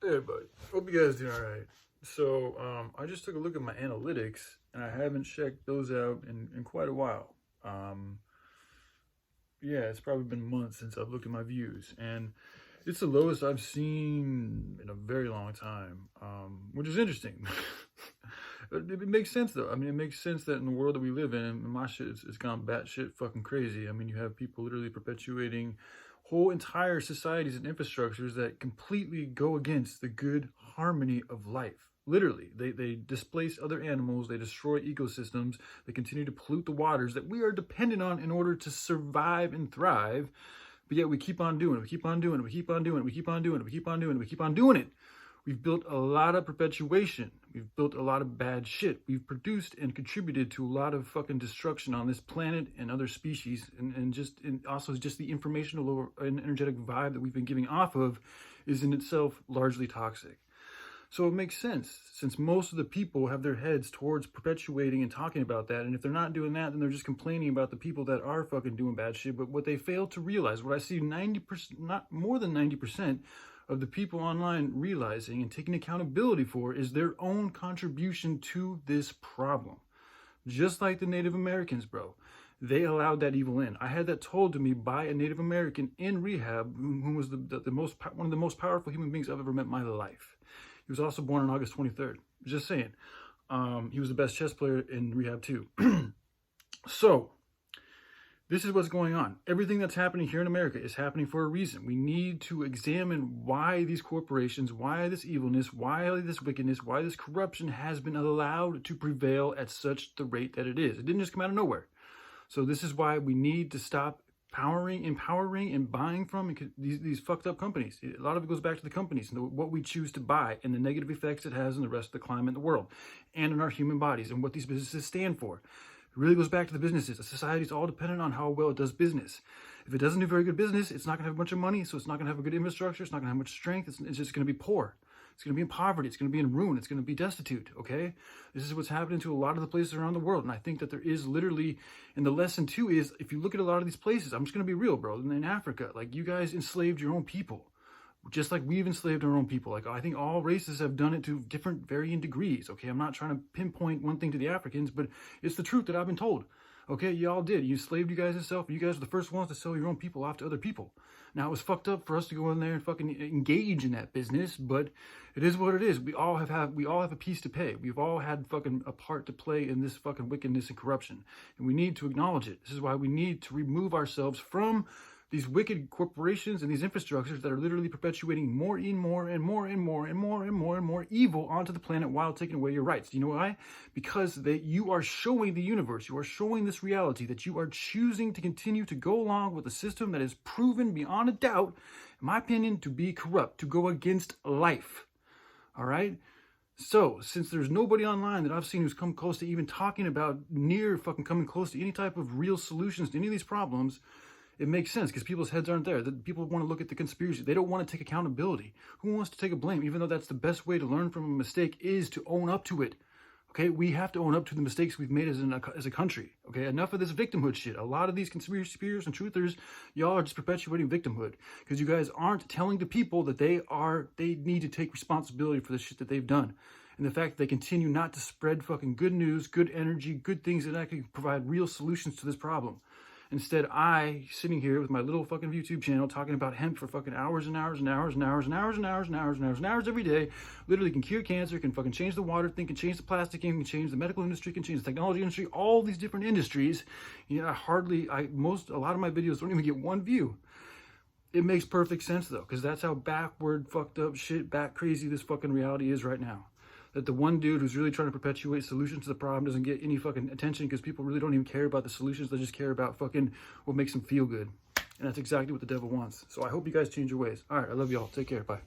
Hey everybody, hope you guys doing alright. So I just took a look at my analytics and I haven't checked those out in quite a while. Yeah, it's probably been months since I've looked at my views, and it's the lowest I've seen in a very long time, which is interesting. It makes sense though. I mean, it makes sense that in the world that we live in, my shit it's gone batshit fucking crazy. I mean, you have people literally perpetuating whole entire societies and infrastructures that completely go against the good harmony of life. Literally, they displace other animals, they destroy ecosystems, they continue to pollute the waters that we are dependent on in order to survive and thrive. But yet we keep on doing it, we keep on doing it, we keep on doing it, we keep on doing it, we keep on doing it, we keep on doing it. We've built a lot of perpetuation. We've built a lot of bad shit. We've produced and contributed to a lot of fucking destruction on this planet and other species. And also just the informational and energetic vibe that we've been giving off of is in itself largely toxic. So it makes sense, since most of the people have their heads towards perpetuating and talking about that. And if they're not doing that, then they're just complaining about the people that are fucking doing bad shit. But what they fail to realize, what I see 90%, not more than 90%, of the people online realizing and taking accountability for is their own contribution to this problem. Just like the Native Americans, bro. They allowed that evil in. I had that told to me by a Native American in rehab, who was one of the most powerful human beings I've ever met in my life. He was also born on August 23rd. Just saying. He was the best chess player in rehab too. So, this is what's going on. Everything that's happening here in America is happening for a reason. We need to examine why these corporations, why this evilness, why this wickedness, why this corruption has been allowed to prevail at such the rate that it is. It didn't just come out of nowhere. So this is why we need to stop empowering and buying from these fucked up companies. A lot of it goes back to the companies and what we choose to buy and the negative effects it has on the rest of the climate in the world and in our human bodies and what these businesses stand for. It really goes back to the businesses. A society is all dependent on how well it does business. If it doesn't do very good business, it's not going to have a bunch of money, so it's not going to have a good infrastructure, it's not going to have much strength, it's just going to be poor. It's going to be in poverty, it's going to be in ruin, it's going to be destitute, okay? This is what's happening to a lot of the places around the world, and I think that there is literally, and the lesson too is, if you look at a lot of these places, I'm just going to be real, bro, in Africa, like, you guys enslaved your own people. Just like we've enslaved our own people. Like, I think all races have done it to different varying degrees, okay? I'm not trying to pinpoint one thing to the Africans, but it's the truth that I've been told. Okay, y'all did. You enslaved you guys yourself. You guys were the first ones to sell your own people off to other people. Now, it was fucked up for us to go in there and fucking engage in that business, but it is what it is. We all have a piece to pay. We've all had fucking a part to play in this fucking wickedness and corruption, and we need to acknowledge it. This is why we need to remove ourselves from these wicked corporations and these infrastructures that are literally perpetuating more and more and more and more and more and more and more evil onto the planet while taking away your rights. Do you know why? Because you are showing the universe, you are showing this reality that you are choosing to continue to go along with a system that is proven beyond a doubt, in my opinion, to be corrupt, to go against life. All right? So, since there's nobody online that I've seen who's come close to even talking about coming close to any type of real solutions to any of these problems, it makes sense because people's heads aren't there. People want to look at the conspiracy. They don't want to take accountability. Who wants to take a blame? Even though that's the best way to learn from a mistake is to own up to it. Okay, we have to own up to the mistakes we've made as a country. Okay, enough of this victimhood shit. A lot of these conspiracy theorists and truthers, y'all are just perpetuating victimhood because you guys aren't telling the people that they need to take responsibility for the shit that they've done. And the fact that they continue not to spread fucking good news, good energy, good things that actually provide real solutions to this problem. Instead, sitting here with my little fucking YouTube channel talking about hemp for fucking hours and hours and hours and hours and hours and hours and hours and hours and hours every day, literally can cure cancer, can fucking change the water thing, can change the plastic game, can change the medical industry, can change the technology industry, all these different industries. You know, a lot of my videos don't even get one view. It makes perfect sense though, because that's how backward, fucked up shit, bat crazy this fucking reality is right now. That the one dude who's really trying to perpetuate solutions to the problem doesn't get any fucking attention because people really don't even care about the solutions. They just care about fucking what makes them feel good. And that's exactly what the devil wants. So I hope you guys change your ways. All right, I love y'all. Take care. Bye.